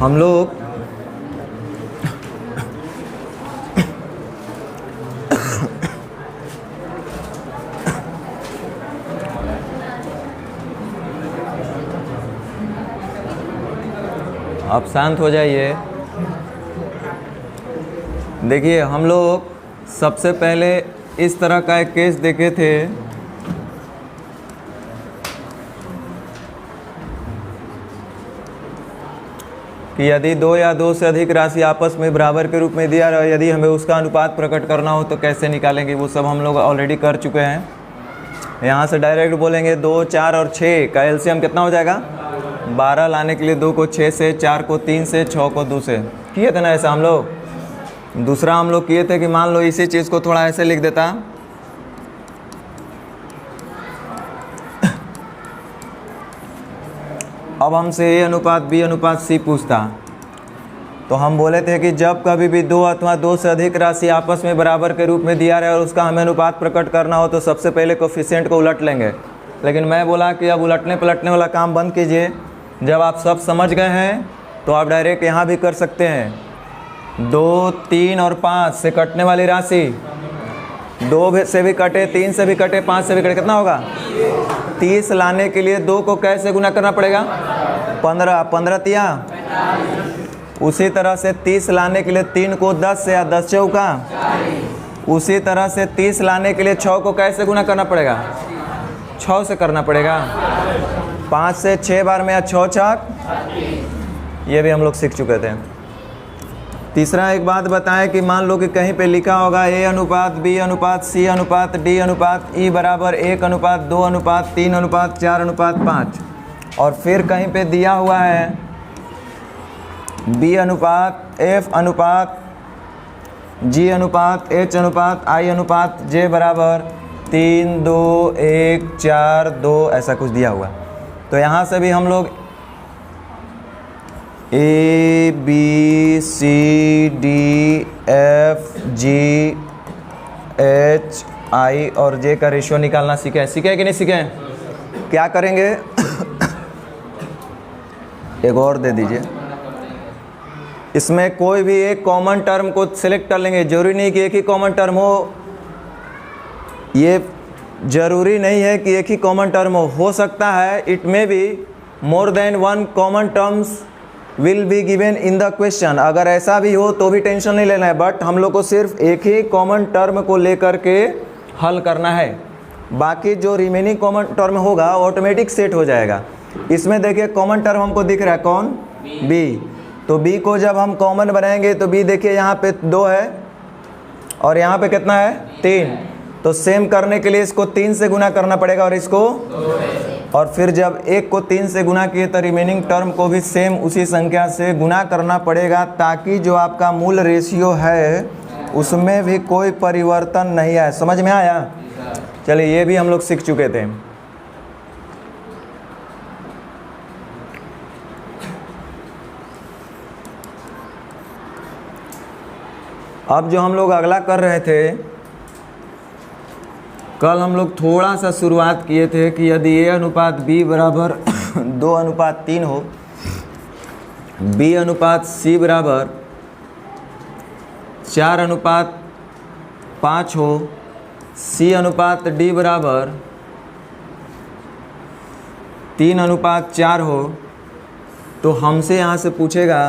हम लोग आप शांत हो जाइए। देखिए, हम लोग सबसे पहले इस तरह का एक केस देखे थे कि यदि दो या दो से अधिक राशि आपस में बराबर के रूप में दिया रहा, यदि हमें उसका अनुपात प्रकट करना हो तो कैसे निकालेंगे, वो सब हम लोग ऑलरेडी कर चुके हैं। यहाँ से डायरेक्ट बोलेंगे 2, 4 और 6 का एलसीएम कितना हो जाएगा 12 लाने के लिए 2 को 6 से, 4 को 3 से, 6 को 2 से किए थे ना ऐसा हम लोग। दूसरा हम लोग किए थे कि मान लो इसी चीज़ को थोड़ा ऐसे लिख देता, अब हमसे ए अनुपात बी अनुपात सी पूछता तो हम बोले थे कि जब कभी भी 2 अथवा 2 से अधिक राशि आपस में बराबर के रूप में दिया रहे और उसका हमें अनुपात प्रकट करना हो तो सबसे पहले कोफिशिएंट को उलट लेंगे। लेकिन मैं बोला कि अब उलटने पलटने वाला काम बंद कीजिए। जब आप सब समझ गए हैं तो आप डायरेक्ट यहाँ भी कर सकते हैं। 2, 3 और 5 से कटने वाली राशि 2 से भी कटे, 3 से भी कटे, 5 से भी कटे, कितना होगा 30 लाने के लिए 2 को कैसे गुना करना पड़ेगा 15, 15 तिया। उसी तरह से 30 लाने के लिए 3 को 10 से या 10 चौका। उसी तरह से 30 लाने के लिए 6 को कैसे गुना करना पड़ेगा 6 से करना पड़ेगा। 5 से 6 बार में या 6 छक, ये भी हम लोग सीख चुके थे। तीसरा एक बात बताएं कि मान लो कि कहीं पे लिखा होगा ए अनुपात बी अनुपात सी अनुपात डी अनुपात ई बराबर 1 अनुपात 2 अनुपात 3 अनुपात 4 अनुपात 5, और फिर कहीं पे दिया हुआ है बी अनुपात एफ अनुपात जी अनुपात एच अनुपात आई अनुपात जे बराबर 3, 2, 1, 4, 2 ऐसा कुछ दिया हुआ। तो यहाँ से भी हम लोग A B C D F G H I और जे का रेशियो निकालना सीखे कि नहीं सीखे? क्या करेंगे एक और दे दीजिए। इसमें कोई भी एक कॉमन टर्म को सिलेक्ट कर लेंगे। जरूरी नहीं कि एक ही कॉमन टर्म हो, ये जरूरी नहीं है कि एक ही कॉमन टर्म हो सकता है it may be more than one common terms will be given in the question. अगर ऐसा भी हो तो भी टेंशन नहीं लेना है, बट हम लोग को सिर्फ एक ही कॉमन टर्म को लेकर के हल करना है। बाकी जो रिमेनिंग कॉमन टर्म होगा ऑटोमेटिक सेट हो जाएगा। इसमें देखिए कॉमन टर्म हमको दिख रहा है कौन बी, तो बी को जब हम कॉमन बनाएंगे तो बी देखिए यहाँ पे 2 है और यहाँ पे कितना है 3, तो सेम करने के लिए इसको 3 से गुना करना पड़ेगा और इसको, और फिर जब 1 को 3 से गुना किए तो रिमेनिंग टर्म को भी सेम उसी संख्या से गुना करना पड़ेगा, ताकि जो आपका मूल रेशियो है उसमें भी कोई परिवर्तन नहीं आए। समझ में आया? चलिए ये भी हम लोग सीख चुके थे। अब जो हम लोग अगला कर रहे थे, कल हम लोग थोड़ा सा शुरुआत किए थे कि यदि ए अनुपात बी बराबर 2 अनुपात 3 हो, बी अनुपात सी बराबर 4 अनुपात 5 हो, सी अनुपात डी बराबर 3 अनुपात 4 हो, तो हमसे यहाँ से पूछेगा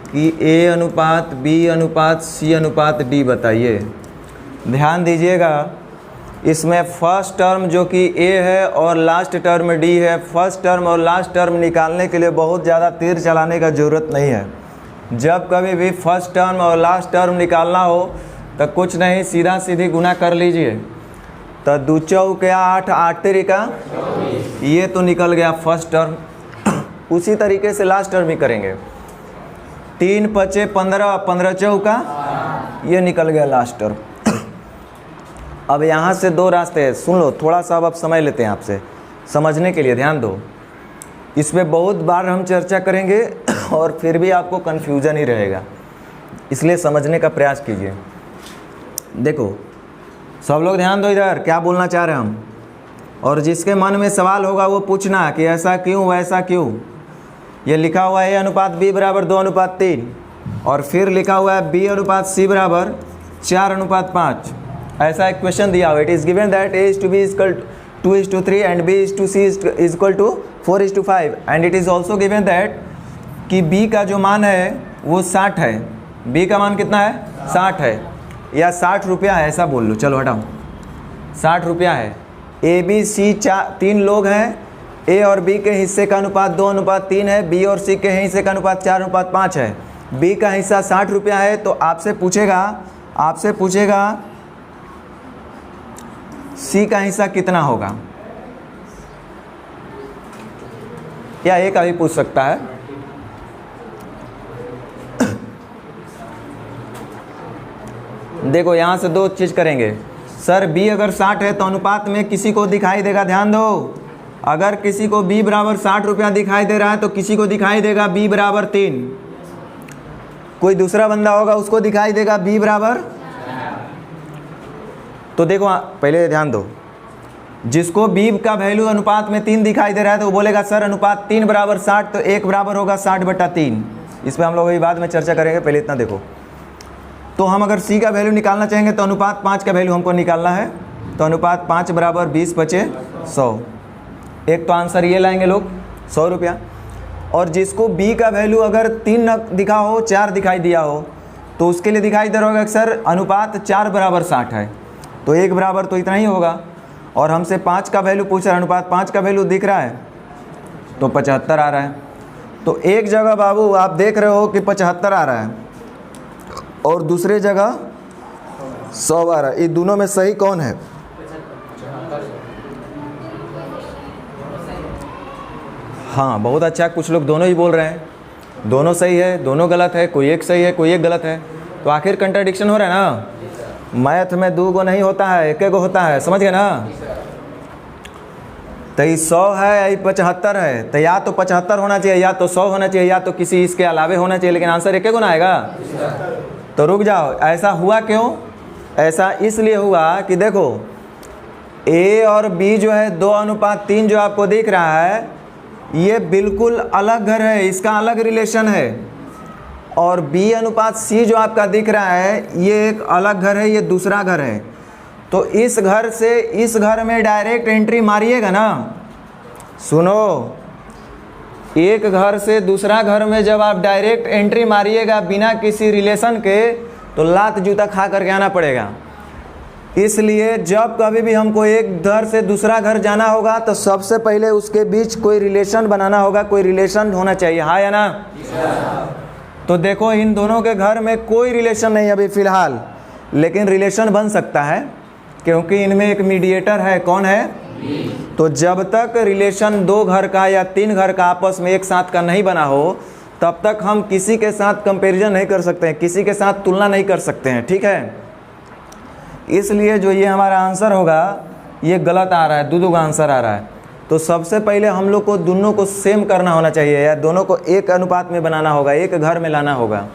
कि ए अनुपात बी अनुपात सी अनुपात डी बताइए। ध्यान दीजिएगा, इसमें फर्स्ट टर्म जो कि ए है और लास्ट टर्म डी है, फर्स्ट टर्म और लास्ट टर्म निकालने के लिए बहुत ज़्यादा तीर चलाने का ज़रूरत नहीं है। जब कभी भी फर्स्ट टर्म और लास्ट टर्म निकालना हो तो कुछ नहीं, सीधा सीधी गुना कर लीजिए। तो 2 चौके 8, 8 तिरिका, ये तो निकल गया फर्स्ट टर्म। उसी तरीके से लास्ट टर्म भी करेंगे। 3 पचे 15, 15 चौका, ये निकल गया लास्ट टर्म। अब यहाँ से 2 रास्ते हैं, सुन लो थोड़ा सा, अब आप समझ लेते हैं, आपसे समझने के लिए ध्यान दो। इस पर बहुत बार हम चर्चा करेंगे और फिर भी आपको कन्फ्यूज़न ही रहेगा, इसलिए समझने का प्रयास कीजिए। देखो सब लोग ध्यान दो, इधर क्या बोलना चाह रहे हैं हम, और जिसके मन में सवाल होगा वो पूछना कि ऐसा क्यों वैसा क्यों। ये लिखा हुआ है A अनुपात B बराबर 2:3 और फिर लिखा हुआ है B अनुपात C बराबर 4:5। ऐसा एक क्वेश्चन दिया हुआ, it is given that A is to B is equal 2:3 and B is to C is equal to 4:5 and it is also given that कि B का जो मान है वो 60 है। B का मान कितना है? 60 है या 60 रुपया है, ऐसा बोल लो, चलो हटाओ, 60 रुपया है। A B C 3 लोग हैं, A और B के हिस्से का अनुपात 2:3 है, B और C के हिस्से का अनुपात 4:5 है। B का हिस्सा 60 रुपया है, तो आपसे पूछेगा C का हिस्सा कितना होगा, या A का भी पूछ सकता है। देखो यहाँ से दो चीज़ करेंगे सर, B अगर 60 है तो अनुपात में किसी को दिखाई देगा, ध्यान दो, अगर किसी को B बराबर 60 रुपया दिखाई दे रहा है तो किसी को दिखाई देगा B बराबर 3, कोई दूसरा बंदा होगा उसको दिखाई देगा B बराबर। तो देखो पहले ध्यान दो, जिसको B का वैल्यू अनुपात में 3 दिखाई दे रहा है तो वो बोलेगा सर अनुपात 3 बराबर 60, तो 1 बराबर होगा 60/3। इस पर हम लोग अभी बाद में चर्चा करेंगे, पहले इतना देखो। तो हम अगर C का वैल्यू निकालना चाहेंगे तो अनुपात 5 का वैल्यू हमको निकालना है, तो अनुपात 5 बराबर 20 बचे 100। एक तो आंसर ये लाएंगे लोग 100 रुपया। और जिसको B का वैल्यू अगर 3 न दिखा हो, 4 दिखाई दिया हो, तो उसके लिए दिखाई दे रहा होगा सर अनुपात 4 बराबर 60 है, तो 1 बराबर तो इतना ही होगा। और हमसे 5 का वैल्यू पूछ रहा है, अनुपात 5 का वैल्यू दिख रहा है तो 75 आ रहा है। तो एक जगह बाबू आप देख रहे हो कि 75 आ रहा है और दूसरे जगह 100 आ रहा है, ये दोनों में सही कौन है? हाँ बहुत अच्छा, कुछ लोग दोनों ही बोल रहे हैं, दोनों सही है, दोनों गलत है, कोई एक सही है, कोई एक गलत है, तो आखिर कंट्राडिक्शन हो रहा है ना। मैथ में 2 गो नहीं होता है, 1 गो होता है, समझ गए ना। तो ये 100 है या 75 है, तो या तो 75 होना चाहिए या तो 100 होना चाहिए या तो किसी इसके अलावे होना चाहिए, लेकिन आंसर 1 गो ना आएगा। तो रुक जाओ, ऐसा हुआ क्यों? ऐसा इसलिए हुआ कि देखो A और B जो है 2:3 जो आपको दिख रहा है, ये बिल्कुल अलग घर है, इसका अलग रिलेशन है। और B अनुपात C जो आपका दिख रहा है ये एक अलग घर है, ये दूसरा घर है। तो इस घर से इस घर में डायरेक्ट एंट्री मारिएगा ना। सुनो, एक घर से दूसरा घर में जब आप डायरेक्ट एंट्री मारिएगा बिना किसी रिलेशन के, तो लात जूता खा करके आना पड़ेगा। इसलिए जब कभी भी हमको एक घर से दूसरा घर जाना होगा तो सबसे पहले उसके बीच कोई रिलेशन बनाना होगा, कोई रिलेशन होना चाहिए, हाँ या ना। तो देखो इन दोनों के घर में कोई रिलेशन नहीं अभी फ़िलहाल, लेकिन रिलेशन बन सकता है क्योंकि इनमें एक मीडिएटर है, कौन है? तो जब तक रिलेशन 2 घर का या 3 घर का आपस में एक साथ का नहीं बना हो, तब तक हम किसी के साथ कंपैरिजन नहीं कर सकते हैं, किसी के साथ तुलना नहीं कर सकते हैं, ठीक है। इसलिए जो ये हमारा आंसर होगा ये गलत आ रहा है, 2 का आंसर आ रहा है। तो सबसे पहले हम लोग को दोनों को सेम करना होना चाहिए या दोनों को एक अनुपात में बनाना होगा, एक घर में लाना होगा।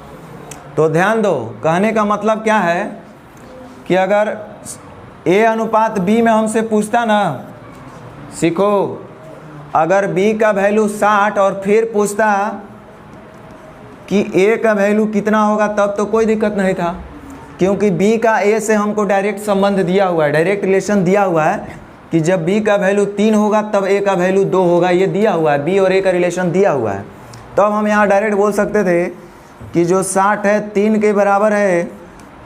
तो ध्यान दो, कहने का मतलब क्या है कि अगर A अनुपात B में हमसे पूछता ना, सीखो, अगर B का वैल्यू 60 और फिर पूछता कि A का वैल्यू कितना होगा, तब तो कोई दिक्कत नहीं था, क्योंकि B का A से हमको डायरेक्ट संबंध दिया हुआ है, डायरेक्ट रिलेशन दिया हुआ है कि जब B का वैल्यू 3 होगा तब A का वैल्यू 2 होगा, ये दिया हुआ है, B और A का रिलेशन दिया हुआ है। तब हम यहाँ डायरेक्ट बोल सकते थे कि जो 60 है 3 के बराबर है,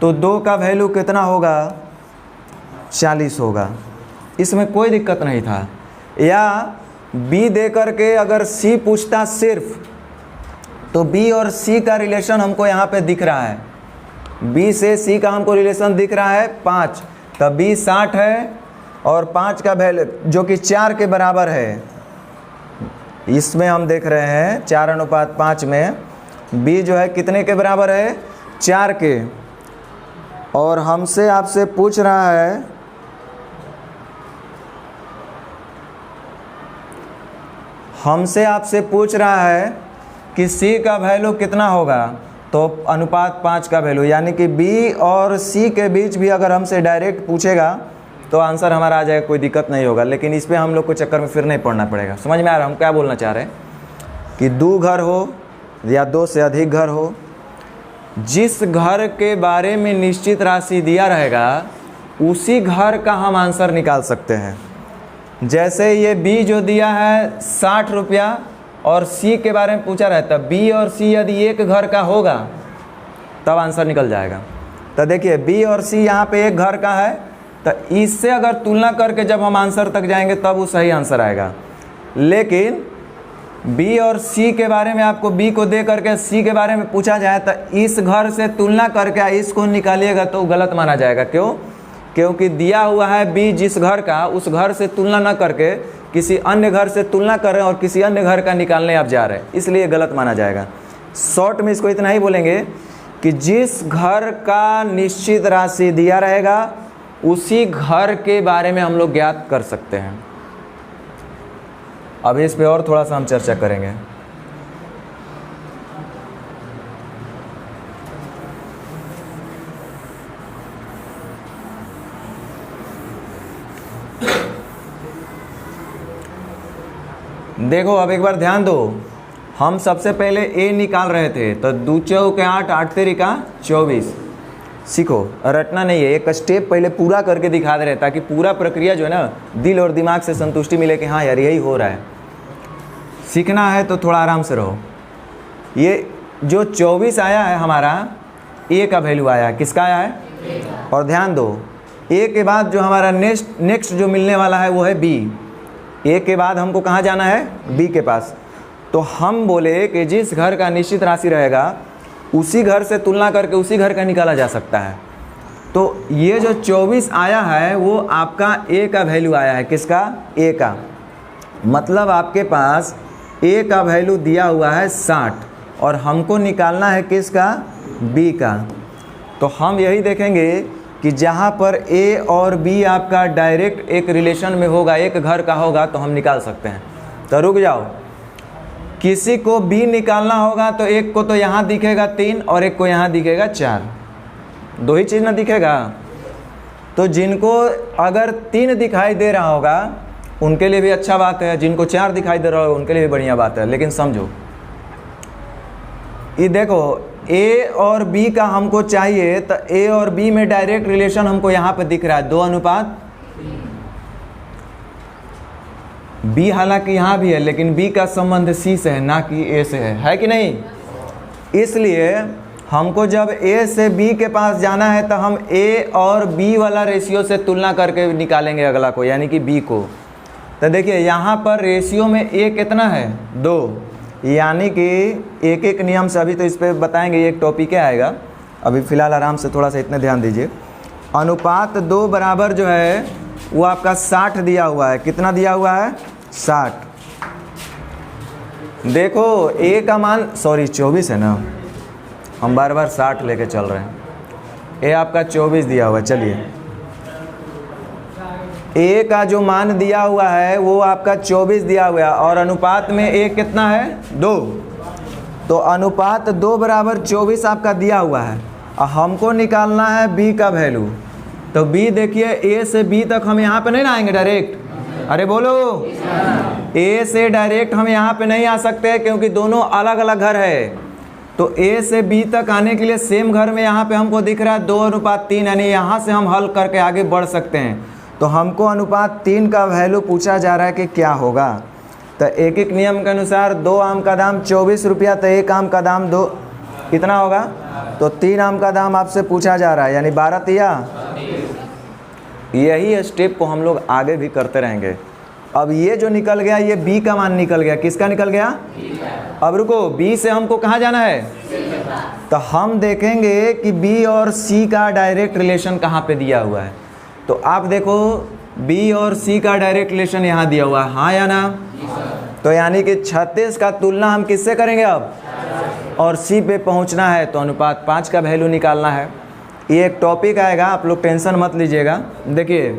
तो 2 का वैल्यू कितना होगा? 40 होगा, इसमें कोई दिक्कत नहीं था। या B दे करके अगर C पूछता सिर्फ, तो B और C का रिलेशन हमको यहाँ पे दिख रहा है, B से C का हमको रिलेशन दिख रहा है 5, तब B 60 है और 5 का वैल्यू जो कि 4 के बराबर है, इसमें हम देख रहे हैं 4:5 में B जो है कितने के बराबर है? 4 के। और हमसे आपसे पूछ रहा है कि C का वैल्यू कितना होगा, तो अनुपात 5 का वैल्यू, यानी कि B और C के बीच भी अगर हमसे डायरेक्ट पूछेगा तो आंसर हमारा आ जाएगा, कोई दिक्कत नहीं होगा। लेकिन इस पर हम लोग को चक्कर में फिर नहीं पड़ना पड़ेगा। समझ में आ रहा है हम क्या बोलना चाह रहे हैं? कि 2 घर हो या 2 से अधिक घर हो, जिस घर के बारे में निश्चित राशि दिया रहेगा उसी घर का हम आंसर निकाल सकते हैं। जैसे ये बी जो दिया है 60 रुपया और सी के बारे में पूछा रहता, बी और सी यदि एक घर का होगा तब आंसर निकल जाएगा। तो देखिए बी और सी यहाँ पे एक घर का है, तो इससे अगर तुलना करके जब हम आंसर तक जाएंगे तब वो सही आंसर आएगा। लेकिन बी और सी के बारे में आपको बी को दे करके सी के बारे में पूछा जाए तो इस घर से तुलना करके इसको निकालिएगा तो गलत माना जाएगा। क्यों? क्योंकि दिया हुआ है बी जिस घर का, उस घर से तुलना न करके किसी अन्य घर से तुलना कर रहे हैं और किसी अन्य घर का निकालने आप जा रहे हैं, इसलिए गलत माना जाएगा। शॉर्ट में इसको इतना ही बोलेंगे कि जिस घर का निश्चित राशि दिया रहेगा उसी घर के बारे में हम लोग ज्ञात कर सकते हैं। अब इस पे और थोड़ा सा हम चर्चा करेंगे। देखो अब एक बार ध्यान दो, हम सबसे पहले ए निकाल रहे थे तो 2 चौके 8, 8 तेरिका 24। सीखो, रटना नहीं है, एक स्टेप पहले पूरा करके दिखा दे रहे ताकि पूरा प्रक्रिया जो है ना दिल और दिमाग से संतुष्टि मिले कि हाँ यार यही हो रहा है। सीखना है तो थोड़ा आराम से रहो। ये जो 24 आया है हमारा ए का वैल्यू आया है, किसका आया है? और ध्यान दो ए के बाद जो हमारा नेक्स्ट जो मिलने वाला है वो है बी। ए के बाद हमको कहाँ जाना है? बी के पास। तो हम बोले कि जिस घर का निश्चित राशि रहेगा उसी घर से तुलना करके उसी घर का निकाला जा सकता है। तो ये जो 24 आया है वो आपका ए का वैल्यू आया है, किसका? ए का। मतलब आपके पास ए का वैल्यू दिया हुआ है 60 और हमको निकालना है किसका? बी का। तो हम यही देखेंगे कि जहाँ पर ए और बी आपका डायरेक्ट एक रिलेशन में होगा, एक घर का होगा, तो हम निकाल सकते हैं। तो रुक जाओ, किसी को बी निकालना होगा तो एक को तो यहाँ दिखेगा 3 और एक को यहाँ दिखेगा 4, 2 ही चीज़ ना दिखेगा। तो जिनको अगर 3 दिखाई दे रहा होगा उनके लिए भी अच्छा बात है, जिनको 4 दिखाई दे रहा होगा उनके लिए भी बढ़िया बात है। लेकिन समझो ये देखो ए और बी का हमको चाहिए तो ए और बी में डायरेक्ट रिलेशन हमको यहाँ पे दिख रहा है 2 अनुपात बी। हालांकि यहाँ भी है लेकिन बी का संबंध सी से है ना कि ए से है कि नहीं? इसलिए हमको जब ए से बी के पास जाना है तो हम ए और बी वाला रेशियो से तुलना करके निकालेंगे अगला को, यानी कि बी को। तो देखिए यहाँ पर रेशियो में ए कितना है? 2, यानी कि एक एक नियम से अभी तो इस पर बताएंगे, एक टॉपिक आएगा। अभी फ़िलहाल आराम से थोड़ा सा इतना ध्यान दीजिए। अनुपात 2 बराबर जो है वो आपका 60 दिया हुआ है। कितना दिया हुआ है? 60। देखो ए का मान 24 है ना, हम बार बार 60 लेके चल रहे हैं। ए आपका 24 दिया हुआ है। चलिए ए का जो मान दिया हुआ है वो आपका 24 दिया हुआ है और अनुपात में ए कितना है? 2। तो अनुपात 2 बराबर 24 आपका दिया हुआ है और हमको निकालना है बी का वैल्यू। तो बी देखिए ए से बी तक हम यहाँ पे नहीं ना आएंगे डायरेक्ट। अरे बोलो, ए से डायरेक्ट हम यहाँ पे नहीं आ सकते क्योंकि दोनों अलग अलग घर है। तो ए से बी तक आने के लिए सेम घर में यहाँ पे हमको दिख रहा है 2 अनुपात 3, यानी यहाँ से हम हल करके आगे बढ़ सकते हैं। तो हमको अनुपात 3 का वैल्यू पूछा जा रहा है कि क्या होगा। तो एक एक नियम के अनुसार 2 आम का दाम 24 रुपया, तो 1 आम का दाम 2 कितना होगा? तो 3 आम का दाम आपसे पूछा जा रहा है, यानी 12 तिया। यही स्टेप को हम लोग आगे भी करते रहेंगे। अब ये जो निकल गया ये बी का मान निकल गया। किसका निकल गया? अब रुको, बी से हमको कहाँ जाना है? तो हम देखेंगे कि बी और सी का डायरेक्ट रिलेशन कहाँ पे दिया हुआ है। तो आप देखो बी और सी का डायरेक्ट रिलेशन यहाँ दिया हुआ है, हाँ या ना? तो यानी कि 36 का तुलना हम किससे करेंगे अब? और सी पे पहुँचना है तो अनुपात 5 का वैल्यू निकालना है। ये एक टॉपिक आएगा, आप लोग टेंशन मत लीजिएगा। देखिए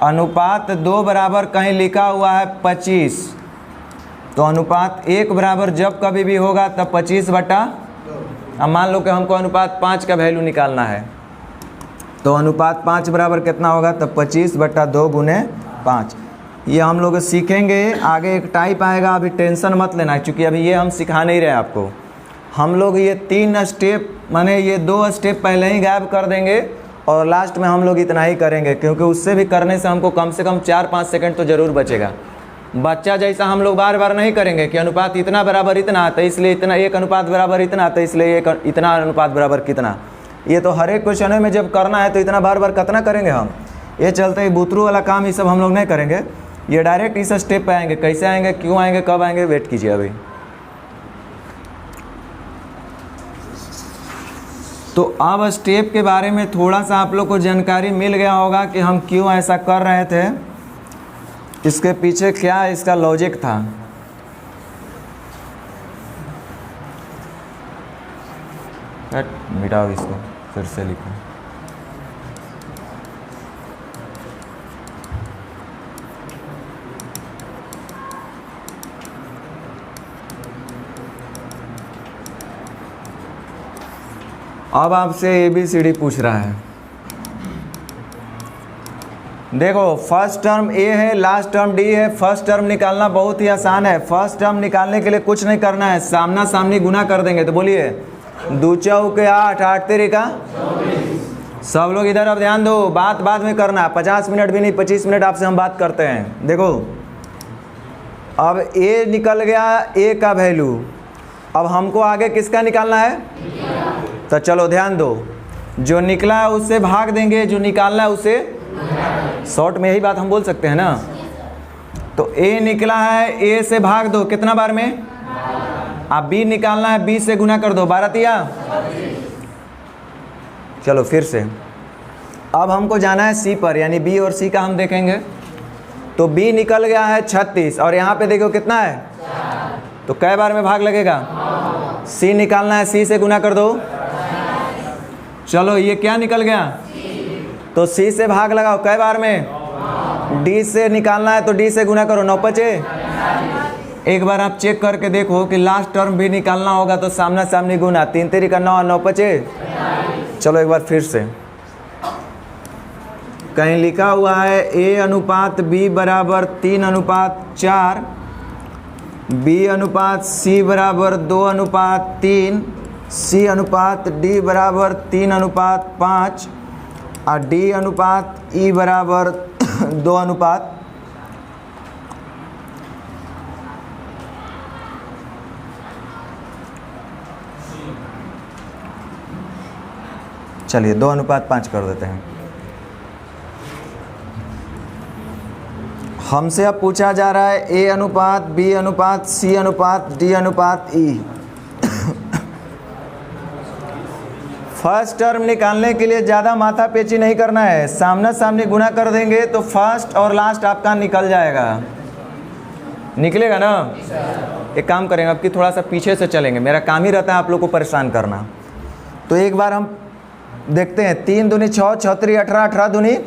अनुपात 2 बराबर कहीं लिखा हुआ है 25, तो अनुपात 1 बराबर जब कभी भी होगा तब 25 बटा, अब मान लो कि हमको अनुपात 5 का वैल्यू निकालना है तो अनुपात 5 बराबर कितना होगा? तब 25 बटा 2 गुने 5। ये हम लोग सीखेंगे आगे। एक टाइप आएगा, अभी टेंशन मत लेना, क्योंकि अभी ये हम सिखा नहीं रहे आपको। हम लोग ये 3 स्टेप माने ये 2 स्टेप पहले ही गायब कर देंगे और लास्ट में हम लोग इतना ही करेंगे, क्योंकि उससे भी करने से हमको कम से कम 4-5 सेकंड तो ज़रूर बचेगा। बच्चा जैसा हम लोग बार बार नहीं करेंगे कि अनुपात इतना बराबर इतना तो इसलिए इतना, एक अनुपात बराबर इतना तो इसलिए एक इतना अनुपात बराबर कितना। ये तो हर एक क्वेश्चन में जब करना है तो इतना बार बार कितना करेंगे हम। ये चलते ही बुतरू वाला काम ये सब हम लोग नहीं करेंगे। ये डायरेक्ट इस स्टेप पे आएंगे। कैसे आएंगे, क्यों आएंगे, कब आएंगे, वेट कीजिए अभी। तो अब स्टेप के बारे में थोड़ा सा आप लोग को जानकारी मिल गया होगा कि हम क्यों ऐसा कर रहे थे, इसके पीछे क्या इसका लॉजिक था। मिटाओ इसको, फिर से लिखो। अब आपसे ABCD पूछ रहा है। देखो फर्स्ट टर्म A है, लास्ट टर्म D है। फर्स्ट टर्म निकालना बहुत ही आसान है। फर्स्ट टर्म निकालने के लिए कुछ नहीं करना है, सामना सामनी गुना कर देंगे। तो बोलिए 2 चौके 8, 8 तेरी का। सब लोग इधर अब ध्यान दो, बात बाद में करना। 50 मिनट भी नहीं, 25 मिनट आपसे हम बात करते हैं। देखो अब A निकल गया, A का वैल्यू। अब हमको आगे किसका निकालना है, तो चलो ध्यान दो। जो निकला है उससे भाग देंगे, जो निकालना है उसे, शॉर्ट में यही बात हम बोल सकते हैं ना। तो A निकला है, A से भाग दो कितना बार में। अब B निकालना है, B से गुना कर दो 12 तिया। चलो फिर से। अब हमको जाना है C पर, यानी B और C का हम देखेंगे। तो B निकल गया है 36 और यहाँ पे देखो कितना है, तो कै बार में भाग लगेगा। C निकालना है, C से गुना कर दो। चलो ये क्या निकल गया, तो C से भाग लगाओ कै बार में। D से निकालना है तो D से गुना करो, 9 5। एक बार आप चेक करके देखो कि लास्ट टर्म भी निकालना होगा तो सामना सामनी गुना, 3 तेरी का 9, 9 5। चलो एक बार फिर से। कहीं लिखा हुआ है A अनुपात B बराबर 3 अनुपात 4, B अनुपात C बराबर 2 अनुपात 3, C अनुपात D बराबर 3 अनुपात 5 और D अनुपात E बराबर 2 अनुपात। चलिए 2 अनुपात 5 कर देते हैं। हमसे अब पूछा जा रहा है A अनुपात B अनुपात C अनुपात D अनुपात E। फर्स्ट टर्म निकालने के लिए ज़्यादा माथा पेची नहीं करना है, सामना सामनी गुना कर देंगे तो फर्स्ट और लास्ट आपका निकल जाएगा। निकलेगा ना। एक काम करेंगे अब कि थोड़ा सा पीछे से चलेंगे, मेरा काम ही रहता है आप लोग को परेशान करना। तो एक बार हम देखते हैं, 3 दूनी 6, 6 3 18, 18 दूनी।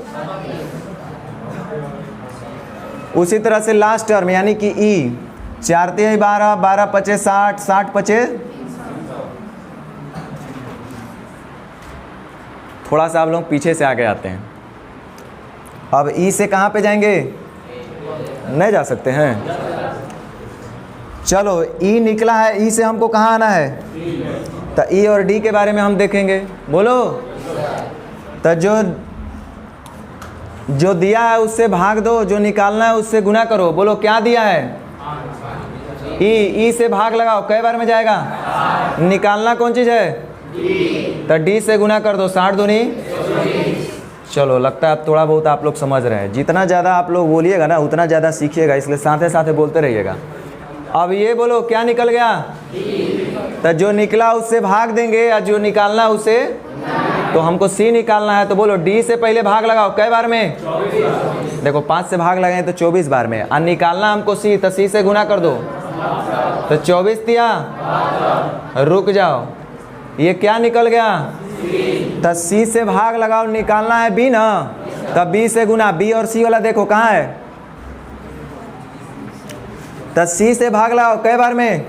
उसी तरह से लास्ट टर्म यानी कि E, 4 3 12, 12 5 60, 60 5। थोड़ा सा आप लोग पीछे से आगे आते हैं। अब E से कहाँ पे जाएंगे, नहीं जा सकते हैं। चलो E निकला है, E से हमको कहाँ आना है, तो E और D के बारे में हम देखेंगे। बोलो, तो जो दिया है उससे भाग दो, जो निकालना है उससे गुना करो। बोलो क्या दिया है, E से भाग लगाओ कै बार में जाएगा। निकालना कौन चीज़ है, तो D से गुना कर दो, 60 दूनी। चलो लगता है अब थोड़ा बहुत आप लोग समझ रहे हैं। जितना ज़्यादा आप लोग बोलिएगा ना उतना ज़्यादा सीखिएगा, इसलिए साथ साथ बोलते रहिएगा। अब ये बोलो क्या निकल गया, तो जो निकला उससे भाग देंगे और जो निकालना उसे, तो हमको C निकालना है। तो बोलो D से पहले भाग लगाओ कै बार में, देखो 5 से भाग लगाए तो 24 बार में। और निकालना हमको C, तो C से गुना कर दो, तो 24 दिया। रुक जाओ, ये क्या निकल गया, तो C से भाग लगाओ, निकालना है B ना, तो B से गुना। B और C वाला देखो कहाँ है, तो C से भाग लगाओ कै बार में,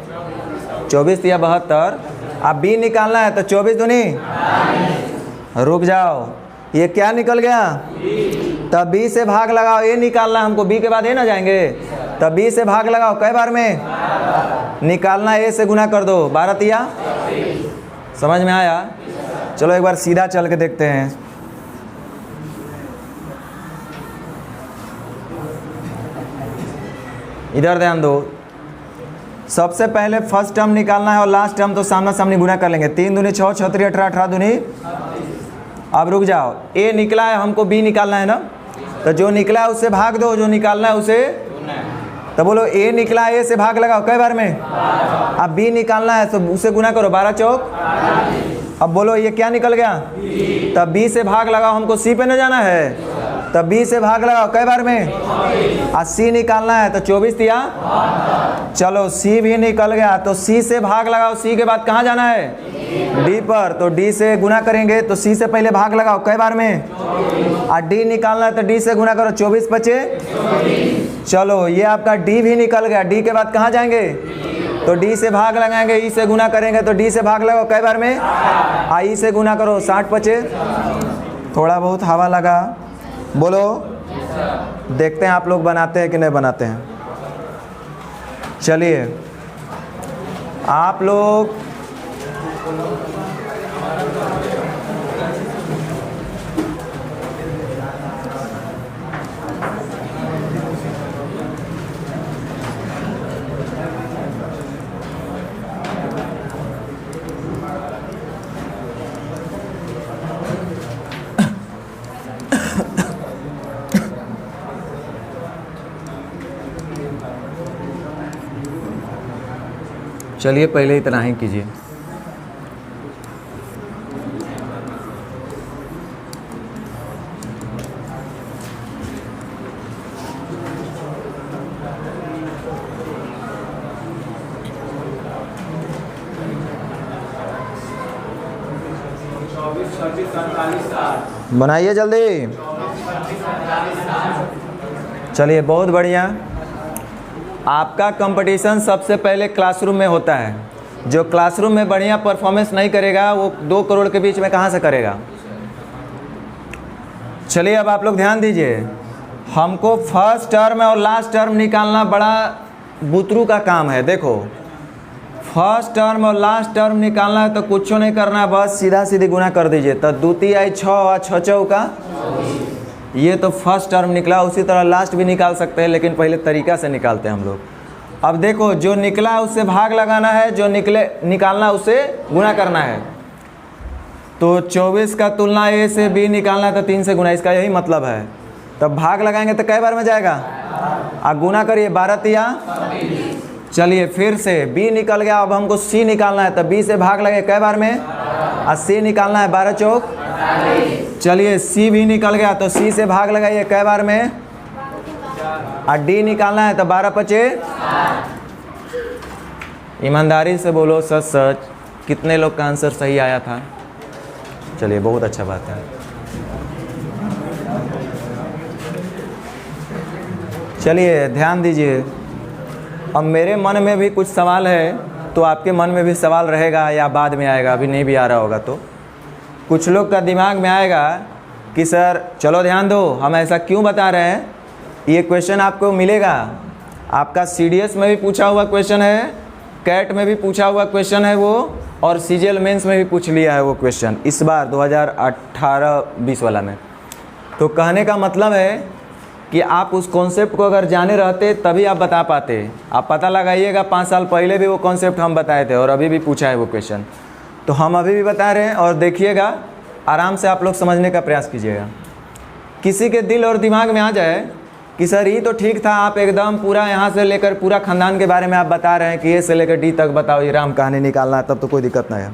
24 या 72। अब B निकालना है तो 24 दूनी। रुक जाओ, ये क्या निकल गया, तब बी से भाग लगाओ, ए निकालना हमको, बी के बाद ए ना जाएंगे, तब बी से भाग लगाओ, कई बार में निकालना, ए से गुना कर दो, 12 तिया, समझ में आया? चलो एक बार सीधा चल के देखते हैं। इधर ध्यान दो, सबसे पहले फर्स्ट टर्म निकालना है और लास्ट टर्म तो सामना सामनी गुना कर लेंगे। 3 दूनी 6, 6 3 18, 18 दूनी। अब रुक जाओ, ए निकला है, हमको बी निकालना है ना, तो जो निकला है उससे भाग दो, जो निकालना है उसे, तो बोलो ए निकला है, ए से भाग लगाओ, कई बार में? अब बी निकालना है तो उसे गुना करो, 12 चौक। अब बोलो ये क्या निकल गया? तब बी से भाग लगाओ, हमको सी पे न जाना है, तब बी से भाग लगाओ, कई बार में? और सी निकालना है तो 24 तिया। चलो सी भी निकल गया, तो सी से भाग लगाओ, सी के बाद कहाँ जाना है? डी पर, तो डी से गुना करेंगे, तो सी से पहले भाग लगाओ, कई बार में? और डी निकालना है तो डी से गुना करो, 24 बचे। चलो ये आपका डी भी निकल गया, डी के बाद कहाँ जाएंगे? तो डी से भाग लगाएंगे, ई से गुना करेंगे, तो डी से भाग लगाओ, कई बार में? आई से गुना करो, 60 बचे। थोड़ा बहुत हवा लगा, बोलो देखते हैं आप लोग बनाते हैं कि नहीं बनाते हैं। चलिए आप लोग चलिए पहले इतना ही कीजिए। बनाइए जल्दी। चलिए बहुत बढ़िया। आपका कंपटीशन सबसे पहले क्लासरूम में होता है। जो क्लासरूम में बढ़िया परफॉर्मेंस नहीं करेगा वो 2 करोड़ के बीच में कहाँ से करेगा। चलिए अब आप लोग ध्यान दीजिए, हमको फर्स्ट टर्म और लास्ट टर्म निकालना बड़ा बुतरू का काम है। देखो फर्स्ट टर्म और लास्ट टर्म निकालना है तो कुछ नहीं करना है, बस सीधा सीधी गुना कर दीजिए। तो 2 तिहाई 6 और 6 चौका, ये तो फर्स्ट टर्म निकला। उसी तरह लास्ट भी निकाल सकते हैं, लेकिन पहले तरीका से निकालते हैं हम लोग। अब देखो जो निकला है उससे भाग लगाना है, जो निकालना उससे गुना करना है। तो 24 का तुलना ए से बी निकालना है तो 3 से गुना, इसका यही मतलब है। तब भाग लगाएंगे तो कई बार में जाएगा? आप गुना करिए, 12 तिया। चलिए फिर से बी निकल गया, अब हमको सी निकालना है, तो बी से भाग लगे कई बार में? और सी निकालना है, 12 चौक। चलिए सी भी निकल गया, तो सी से भाग लगाइए, कई बार में? और डी निकालना है तो 12 पचे। ईमानदारी से बोलो सच सच, कितने लोग का आंसर सही आया था? चलिए बहुत अच्छा बात है। चलिए ध्यान दीजिए, अब मेरे मन में भी कुछ सवाल है, तो आपके मन में भी सवाल रहेगा या बाद में आएगा, अभी नहीं भी आ रहा होगा। तो कुछ लोग का दिमाग में आएगा कि सर चलो ध्यान दो, हम ऐसा क्यों बता रहे हैं। ये क्वेश्चन आपको मिलेगा, आपका CDS में भी पूछा हुआ क्वेश्चन है, कैट में भी पूछा हुआ क्वेश्चन है वो, और CGL मेंस में भी पूछ लिया है वो क्वेश्चन इस बार 2018-20 वाला में। तो कहने का मतलब है कि आप उस कॉन्सेप्ट को अगर जाने रहते तभी आप बता पाते। आप पता लगाइएगा, 5 साल पहले भी वो कॉन्सेप्ट हम बताए थे और अभी भी पूछा है वो क्वेश्चन, तो हम अभी भी बता रहे हैं। और देखिएगा आराम से आप लोग समझने का प्रयास कीजिएगा। किसी के दिल और दिमाग में आ जाए कि सर ये तो ठीक था, आप एकदम पूरा यहाँ से लेकर पूरा खानदान के बारे में आप बता रहे हैं कि ए से लेकर डी तक बताओ, ये राम कहानी निकालना है, तब तो कोई दिक्कत नहीं है।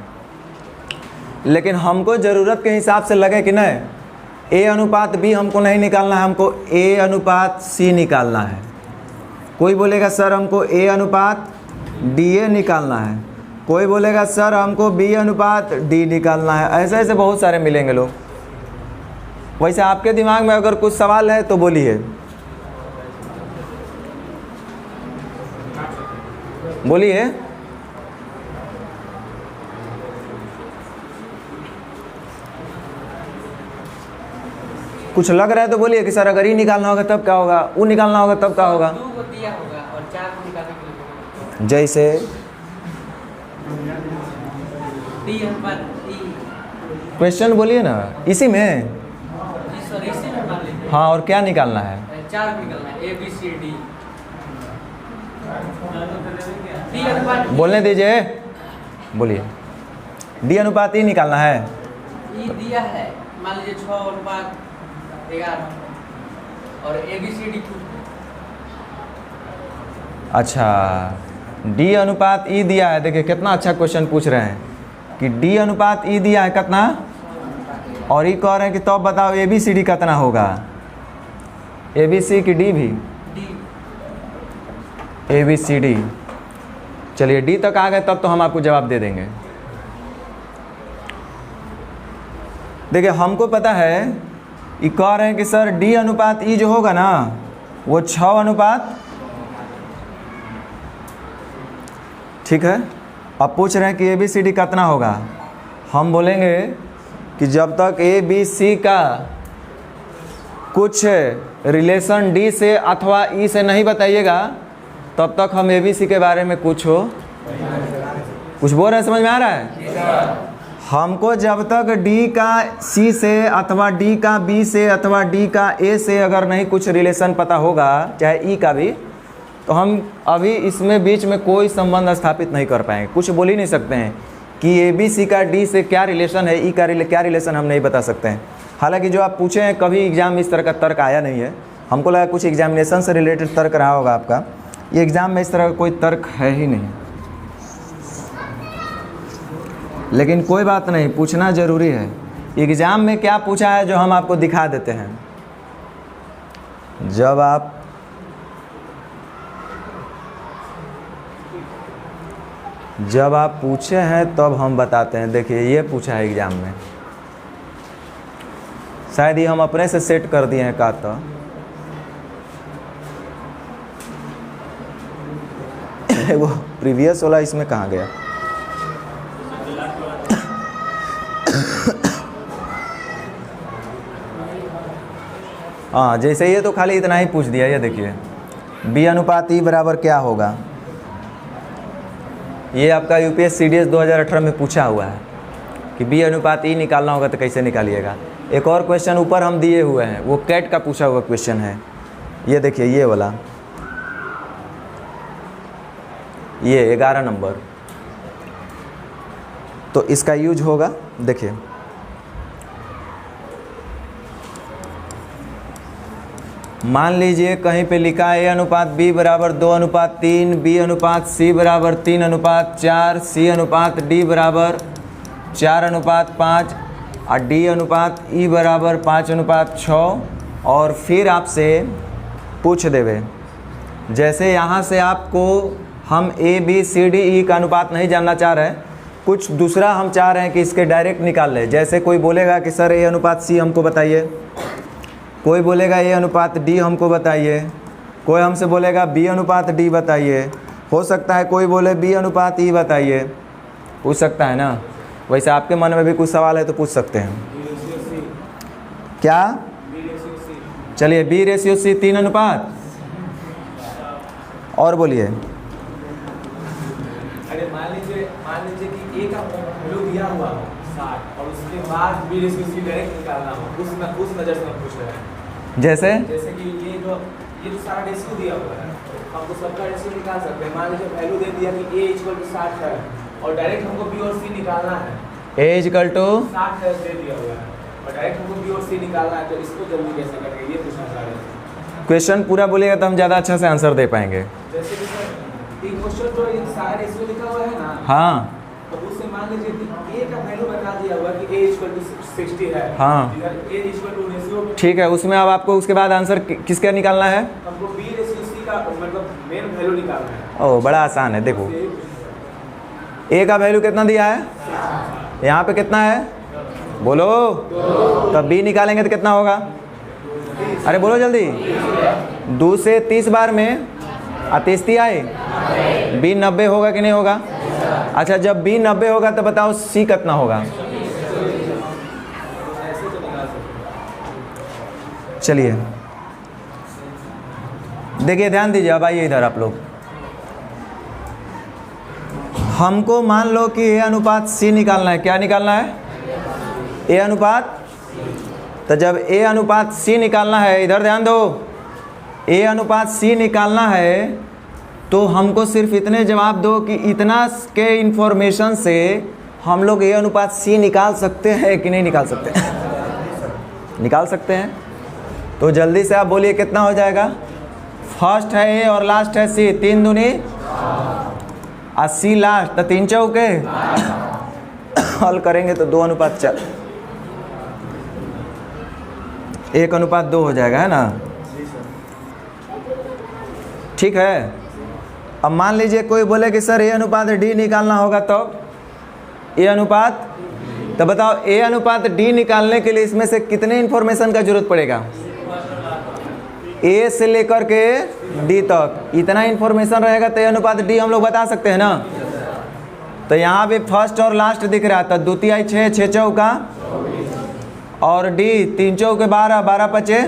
लेकिन हमको ज़रूरत के हिसाब से लगे कि नहीं, ए अनुपात बी हमको नहीं निकालना है, हमको ए अनुपात सी निकालना है। कोई बोलेगा सर हमको ए अनुपात डी ए निकालना है, कोई बोलेगा सर हमको बी अनुपात डी निकालना है। ऐसे ऐसे बहुत सारे मिलेंगे लोग। वैसे आपके दिमाग में अगर कुछ सवाल है तो बोलिए, बोलिए। कुछ लग रहा है तो बोलिए कि सर अगर ई निकालना होगा तब क्या होगा, वो निकालना होगा तब क्या होगा। 2 को दिया होगा और 4 को निकालने के लिए बोला। जैसे डी अनुपात ई। क्वेश्चन बोलिए ना इसी में। जी सर, इसी में मान लीजिए। हाँ, और क्या निकालना है? 4 निकालना है, A B C D. D अनुपात बोलने दीजिए, बोलिए। डी अनुपात ई निकालना है। ई दिया है, मान लीजिए 6:11 और ए बी सी डी 2। अच्छा, डी अनुपात ई दिया है। देखिए कितना अच्छा क्वेश्चन पूछ रहे हैं कि डी अनुपात ई दिया है कितना, और ई कह रहे हैं कि तो बताओ ए बी सी डी कितना होगा। ए बी सी की डी भी, D A B C D. चलिए डी तक आ गए तब तो हम आपको जवाब दे देंगे। देखिए हमको पता है, ये कह रहे हैं कि सर डी अनुपात ई जो होगा ना वो 6 अनुपात, ठीक है। अब पूछ रहे हैं कि ए बी सी डी कितना होगा। हम बोलेंगे कि जब तक ए बी सी का कुछ रिलेशन डी से अथवा ई से नहीं बताइएगा तब तक हम ए बी सी के बारे में कुछ बोल रहे हैं, समझ में आ रहा है। हमको जब तक डी का सी से अथवा डी का बी से अथवा डी का ए से अगर नहीं कुछ रिलेशन पता होगा, चाहे ई का भी, तो हम अभी इसमें बीच में कोई संबंध स्थापित नहीं कर पाएंगे। कुछ बोल ही नहीं सकते हैं कि ए बी सी का डी से क्या रिलेशन है, ई का क्या रिलेशन हम नहीं बता सकते हैं। हालांकि जो आप पूछे हैं कभी एग्जाम में इस तरह का तर्क आया नहीं है। हमको लगा कुछ एग्जामिनेशन से रिलेटेड तर्क रहा होगा आपका। ये एग्ज़ाम में इस तरह का कोई तर्क है ही नहीं, लेकिन कोई बात नहीं, पूछना ज़रूरी है। एग्ज़ाम में क्या पूछा है जो हम आपको दिखा देते हैं। जब आप पूछे हैं तब हम बताते हैं। देखिए ये पूछा है एग्ज़ाम में, शायद ये हम अपने से सेट कर दिए हैं। का तो वो प्रीवियस वाला इसमें कहाँ गया? हाँ, जैसे ये तो खाली इतना ही पूछ दिया। ये देखिए बी अनुपात ई बराबर क्या होगा। ये आपका यूपीएस सीडीएस 2018 में पूछा हुआ है कि बी अनुपात ई निकालना होगा तो कैसे निकालिएगा। एक और क्वेश्चन ऊपर हम दिए हुए हैं, वो कैट का पूछा हुआ क्वेश्चन है। ये देखिए ये वाला, ये 11 नंबर, तो इसका यूज होगा। देखिए मान लीजिए कहीं पे लिखा है ए अनुपात बी बराबर 2:3, बी अनुपात सी बराबर 3:4, सी अनुपात डी बराबर 4:5 और डी अनुपात ई बराबर 5:6। और फिर आपसे पूछ देवे, जैसे यहाँ से आपको हम ए बी सी डी ई का अनुपात नहीं जानना चाह रहे हैं, कुछ दूसरा हम चाह रहे हैं कि इसके डायरेक्ट निकाल लें। जैसे कोई बोलेगा कि सर ए अनुपात सी हमको बताइए, कोई बोलेगा ए अनुपात डी हमको बताइए, कोई हमसे बोलेगा बी अनुपात डी बताइए, हो सकता है कोई बोले बी अनुपात ई बताइए, पूछ सकता है ना। वैसे आपके मन में भी कुछ सवाल है तो पूछ सकते हैं। क्या? चलिए बी रेशियो सी 3 अनुपात, और बोलिए। अरे मान लीजिए कि ए का वैल्यू दिया हुआ हो 60 और उसके बाद बी रेशियो सी डायरेक्ट निकालना हो, उस नज़र से हम पूछ रहे हैं। जैसे कि ये तो सारा रेशियो दिया हुआ है, हमको सबका रेशियो निकाल सकते हैं। मान लीजिए वैल्यू दे दिया कि ए इक्वल टू 60 है और डायरेक्ट हमको बी और सी निकालना है। ए इक्वल टू 60 है दे दिया हुआ है और डायरेक्ट हमको बी और सी निकालना है, तो इसको जल्दी कैसे करेंगे ये पूछना चाह रहे हैं। क्वेश्चन पूरा बोलिएगा तो हम ज़्यादा अच्छा से आंसर दे पाएंगे। जैसे कि सर क्वेश्चन जो ये सारा रेशियो लिखा हुआ है ना, हाँ, तो उससे मान लीजिए कि ए का वैल्यू बता दिया हुआ कि ए इक्वल टू 60 है। हाँ, ए इक्वल टू रेशियो, ठीक है। उसमें अब आपको उसके बाद आंसर किसका निकालना है? हमको बी रेशियो सी का मतलब मेन वैल्यू निकालना है। ओह, बड़ा आसान है। देखो ए का वैल्यू कितना दिया है, यहाँ पे कितना है बोलो, तब बी निकालेंगे तो कितना होगा? अरे बोलो जल्दी। 2 से 30 बार में 38 आए, बी 90 होगा कि नहीं होगा? अच्छा, जब बी 90 होगा तो बताओ सी कितना होगा? चलिए देखिए, ध्यान दीजिए, अब आइए इधर आप लोग। हमको मान लो कि ए अनुपात सी निकालना है। क्या निकालना है? ए अनुपात। तो जब ए अनुपात सी निकालना है, इधर ध्यान दो, ए अनुपात सी निकालना है तो हमको सिर्फ इतने जवाब दो कि इतना के इंफॉर्मेशन से हम लोग ए अनुपात सी निकाल सकते हैं कि नहीं निकाल सकते हैं? निकाल सकते हैं। तो जल्दी से आप बोलिए कितना हो जाएगा। फर्स्ट है ए और लास्ट है सी, 3 दूनी 80 लास्ट, तो 3 चौके हल करेंगे तो 2 अनुपात 4, 1 अनुपात 2 हो जाएगा, है ना? ठीक है। अब मान लीजिए कोई बोले कि सर ए अनुपात डी निकालना होगा, तो ए अनुपात, तो बताओ ए अनुपात डी निकालने के लिए इसमें से कितने इंफॉर्मेशन का जरूरत पड़ेगा? ए से लेकर के डी तक इतना इंफॉर्मेशन रहेगा तो ए अनुपात डी हम लोग बता सकते हैं ना। तो यहाँ भी फर्स्ट और लास्ट दिख रहा था, द्वितीय 6, 6 चौका और डी 3 चौके 12, 12 पचे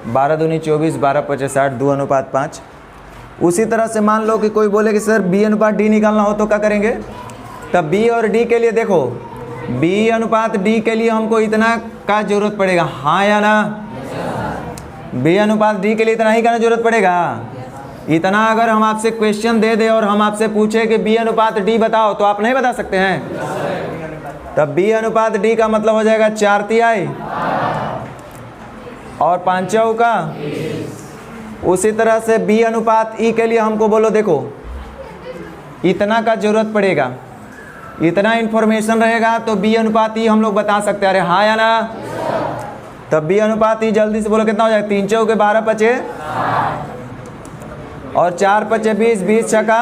12 दूनी 24, 12 पचे 60, 2 अनुपात 5। उसी तरह से मान लो कि कोई बोले कि सर बी अनुपात डी निकालना हो तो क्या करेंगे? तब बी और डी के लिए देखो, बी अनुपात डी के लिए हमको इतना का जरूरत पड़ेगा, हाँ या ना? बी अनुपात डी के लिए इतना ही का जरूरत पड़ेगा। इतना अगर हम आपसे क्वेश्चन दे दे और हम आपसे पूछे कि बी अनुपात डी बताओ, तो आप नहीं बता सकते हैं। तब बी अनुपात डी का मतलब हो जाएगा 4 तिहाई और 5 चौका। उसी तरह से बी अनुपात ई के लिए हमको बोलो, देखो इतना का जरूरत पड़ेगा, इतना इंफॉर्मेशन रहेगा तो बी अनुपात ई हम लोग बता सकते हैं। अरे हाँ या ना? तब बी अनुपात ई जल्दी से बोलो कितना हो जाएगा? 3 चौके 12 पचे और 4 पचे 20, 20 छक्का।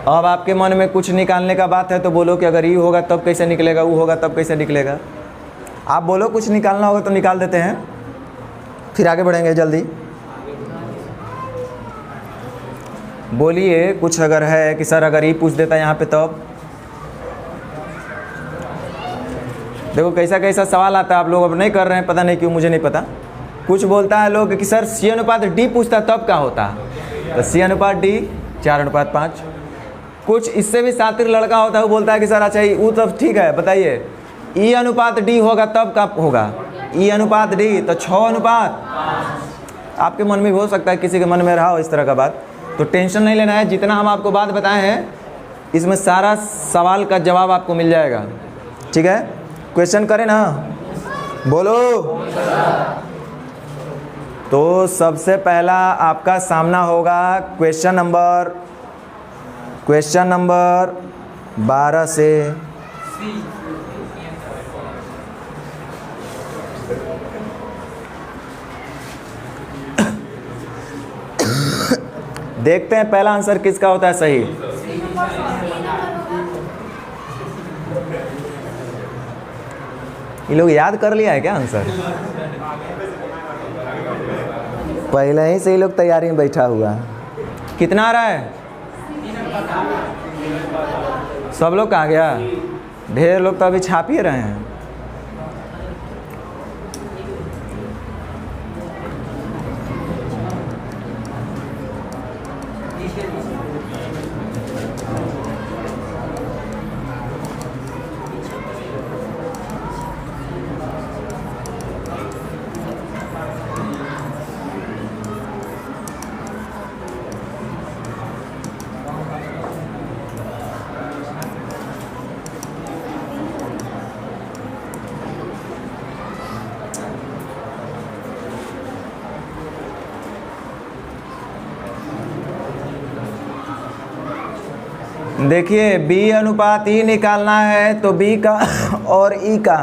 अब आपके मन में कुछ निकालने का बात है तो बोलो कि अगर ई होगा तब कैसे निकलेगा, वो होगा तब कैसे निकलेगा। आप बोलो कुछ निकालना होगा तो निकाल देते हैं, फिर आगे बढ़ेंगे जल्दी। बोलिए कुछ अगर है कि सर अगर ई पूछ देता यहाँ पे तब। देखो कैसा कैसा सवाल आता है, आप लोग अब नहीं कर रहे हैं, पता नहीं क्यों, मुझे नहीं पता। कुछ बोलता है लोग कि सर सी अनुपात डी पूछता तब क्या होता, तो सी अनुपात डी 4 अनुपात 5। कुछ इससे भी शातिर लड़का होता है, वो बोलता है कि सर अच्छा वो तब ठीक है, बताइए ई अनुपात डी होगा तब कब होगा? ई अनुपात डी तो 6 अनुपात। आपके मन में भी हो सकता है, किसी के मन में रहा हो इस तरह का बात, तो टेंशन नहीं लेना है। जितना हम आपको बात बताए हैं इसमें सारा सवाल का जवाब आपको मिल जाएगा। ठीक है, क्वेश्चन करें ना, बोलो। तो सबसे पहला आपका सामना होगा क्वेश्चन नंबर 12 से। देखते हैं पहला आंसर किसका होता है सही। ये लोग याद कर लिया है क्या आंसर? पहले ही से ये लोग तैयारी में बैठा हुआ है। कितना आ रहा है? सब लोग कहाँ गया? ढेर लोग तो अभी छाप ही रहे हैं। देखिए बी अनुपात ई निकालना है तो बी का और ई का,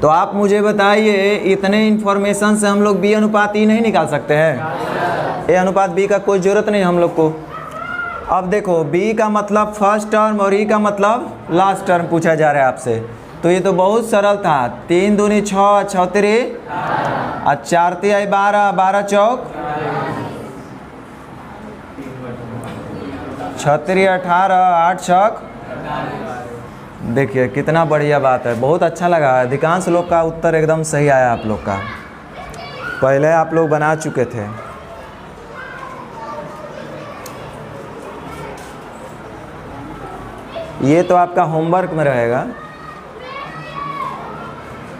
तो आप मुझे बताइए इतने इन्फॉर्मेशन से हम लोग बी अनुपात ई नहीं निकाल सकते हैं? ए अनुपात बी का कोई ज़रूरत नहीं हम लोग को। अब देखो बी का मतलब फर्स्ट टर्म और ई का मतलब लास्ट टर्म पूछा जा रहा है आपसे, तो ये तो बहुत सरल था। 3 दूनी 6, 6 तिरी और 4 तिहाई 12, 12 चौक 6 तिरी 18, 8 छक देखिए कितना बढ़िया बात है, बहुत अच्छा लगा। अधिकांश लोग का उत्तर एकदम सही आया आप लोग का, पहले आप लोग बना चुके थे। ये तो आपका होमवर्क में रहेगा।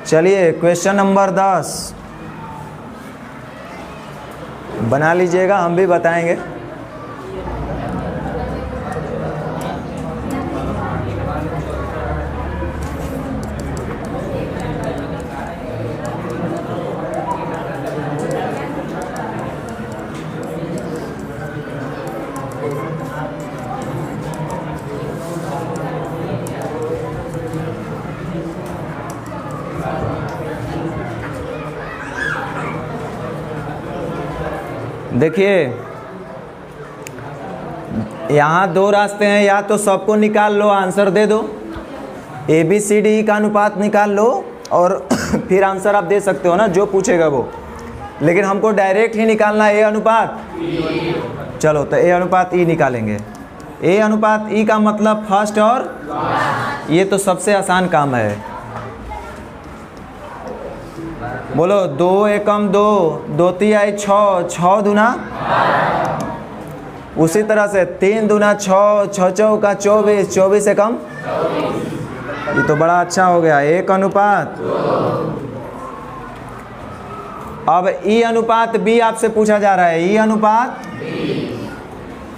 चलिए क्वेश्चन नंबर 10 बना लीजिएगा, हम भी बताएंगे। देखिए यहाँ दो रास्ते हैं, या तो सबको निकाल लो, आंसर दे दो, ABCD का अनुपात निकाल लो और फिर आंसर आप दे सकते हो ना, जो पूछेगा वो। लेकिन हमको डायरेक्ट ही निकालना है A अनुपात E। चलो तो A अनुपात E निकालेंगे। A अनुपात E का मतलब फर्स्ट और ये तो सबसे आसान काम है। बोलो 2 एकम 2, 2 तिहाई 6, 6 दूना। उसी तरह से 3 दूना 6, 6 चौका 24, 24 एकम। ये तो बड़ा अच्छा हो गया। 1 अनुपात। अब E अनुपात B आपसे पूछा जा रहा है। E अनुपात,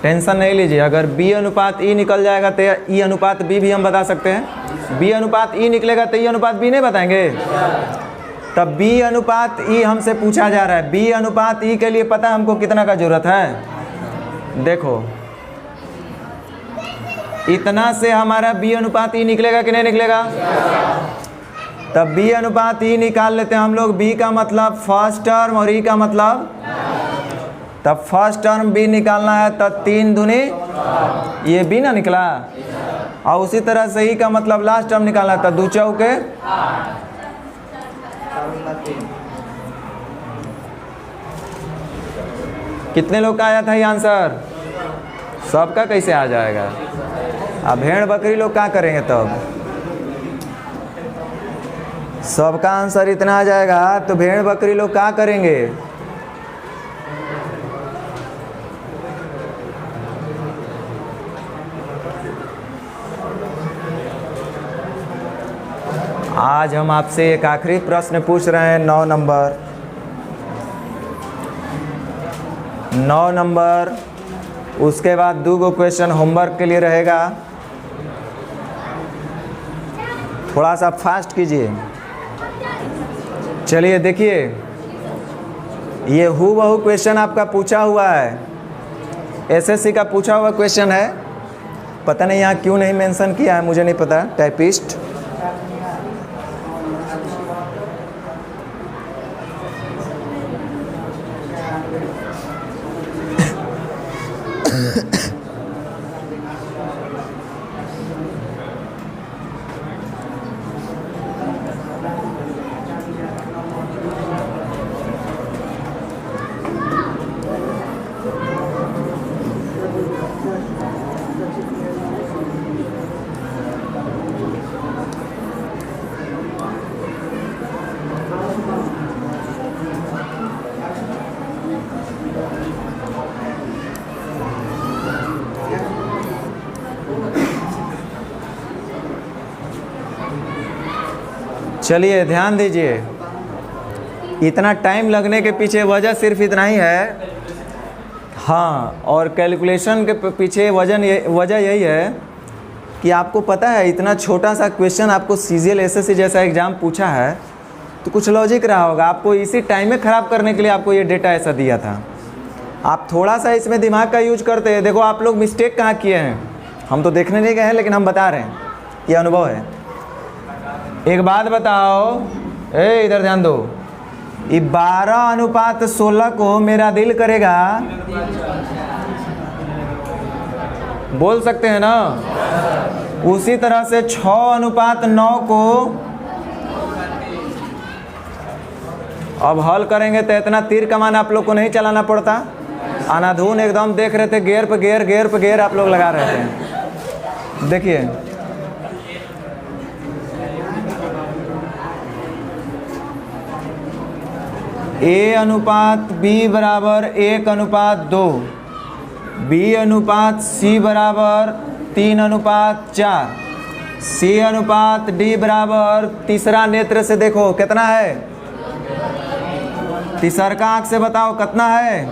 टेंशन नहीं लीजिए, अगर B अनुपात E निकल जाएगा तो E अनुपात B भी हम बता सकते हैं। B अनुपात E निकलेगा तो E अनुपात B नहीं बताएंगे। तब B अनुपात E हमसे पूछा जा रहा है। B अनुपात E के लिए पता है हमको कितना का जरूरत है। देखो इतना से हमारा B अनुपात E निकलेगा कि नहीं निकलेगा। तब B अनुपात E निकाल लेते हैं हम लोग। B का मतलब फर्स्ट टर्म और E का मतलब, तब फर्स्ट टर्म B निकालना है, तब 3 दूनी ये B ना निकला, और उसी तरह से E का मतलब लास्ट टर्म निकालना है, तब 2 चौके। कितने लोग का आया था ये आंसर। सबका कैसे आ जाएगा। अब भेड़ बकरी लोग क्या करेंगे तब। सबका आंसर इतना आ जाएगा तो भेड़ बकरी लोग क्या करेंगे। आज हम आपसे एक आखिरी प्रश्न पूछ रहे हैं, 9 नंबर। 9 नंबर, उसके बाद 2 क्वेश्चन होमवर्क के लिए रहेगा। थोड़ा सा फास्ट कीजिए। चलिए देखिए, ये हूबहू क्वेश्चन आपका पूछा हुआ है, SSC का पूछा हुआ क्वेश्चन है। पता नहीं यहाँ क्यों नहीं मेंशन किया है, मुझे नहीं पता। टाइपिस्ट चलिए ध्यान दीजिए। इतना टाइम लगने के पीछे वजह सिर्फ इतना ही है। हाँ, और कैलकुलेशन के पीछे वजह यही है कि आपको पता है इतना छोटा सा क्वेश्चन आपको CGL SSC जैसा एग्ज़ाम पूछा है तो कुछ लॉजिक रहा होगा। आपको इसी टाइम में ख़राब करने के लिए आपको ये डेटा ऐसा दिया था। आप थोड़ा सा इसमें दिमाग का यूज करते हैं। देखो आप लोग मिस्टेक कहाँ किए हैं, हम तो देखने नहीं गए हैं, लेकिन हम बता रहे हैं, ये अनुभव है। एक बात बताओ, इधर ध्यान दो। 12:16 को मेरा दिल करेगा, बोल सकते हैं ना। उसी तरह से 6:9 को अब हल करेंगे तो इतना तीर कमान आप लोग को नहीं चलाना पड़ता। अनाधुन एकदम देख रहे थे, गेयर पे गेयर, गेयर पे गेयर आप लोग लगा रहे थे। देखिए ए अनुपात बी बराबर 1:2, बी अनुपात सी बराबर 3:4, सी अनुपात डी बराबर तीसरा नेत्र से देखो कितना है, तीसरका आंख से बताओ कितना है।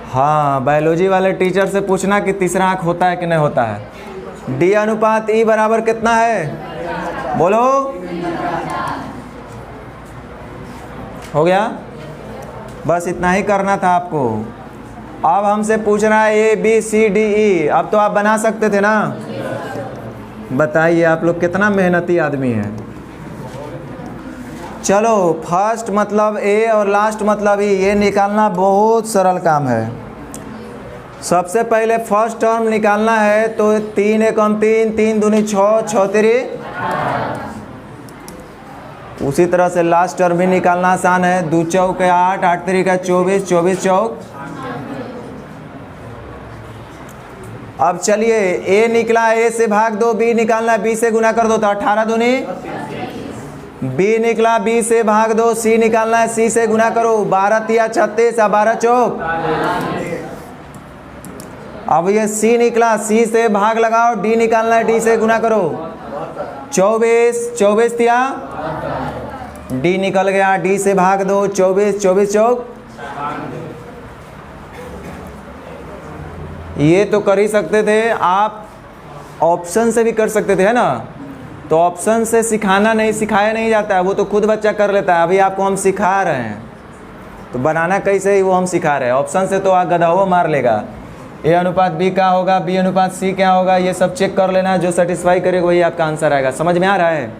हाँ, बायोलॉजी वाले टीचर से पूछना कि तीसरा आंख होता है कि नहीं होता है। डी अनुपात ई बराबर कितना है, बोलो। हो गया, बस इतना ही करना था आपको। अब हमसे पूछ रहा है A B C D E, अब तो आप बना सकते थे ना। बताइए आप लोग कितना मेहनती आदमी हैं। चलो, फर्स्ट मतलब ए और लास्ट मतलब ई, ये निकालना बहुत सरल काम है। सबसे पहले फर्स्ट टर्म निकालना है तो 3 एकम 3, 3 दूनी 6, 6 तेरी। उसी तरह से लास्ट टर्म भी निकालना आसान है, 2 चौक 8, 8 तेरी का 24, 24 चौक। अब चलिए, ए निकला, ए से भाग दो, बी निकालना, बी से गुना कर दो तो 18 दूनी। बी निकला, बी से भाग दो, सी निकालना है, सी से गुना करो, 12 तिया 36, 12 चौक। अब ये सी निकला, सी से भाग लगाओ, डी निकालना है, डी से गुना करो, 24, 24 तिया, डी निकल गया, डी से भाग दो, 24, 24 चौक। ये तो कर ही सकते थे आप, ऑप्शन से भी कर सकते थे, है ना। तो ऑप्शन से सिखाना नहीं, सिखाया नहीं जाता है, वो तो खुद बच्चा कर लेता है। अभी आपको हम सिखा रहे हैं, तो बनाना कैसे ही वो हम सिखा रहे हैं। ऑप्शन से तो आप गधा मार लेगा। ए अनुपात बी क्या होगा, बी अनुपात सी क्या होगा, ये सब चेक कर लेना। जो सेटिस्फाई करेगा वही आपका आंसर आएगा। समझ में आ रहा है।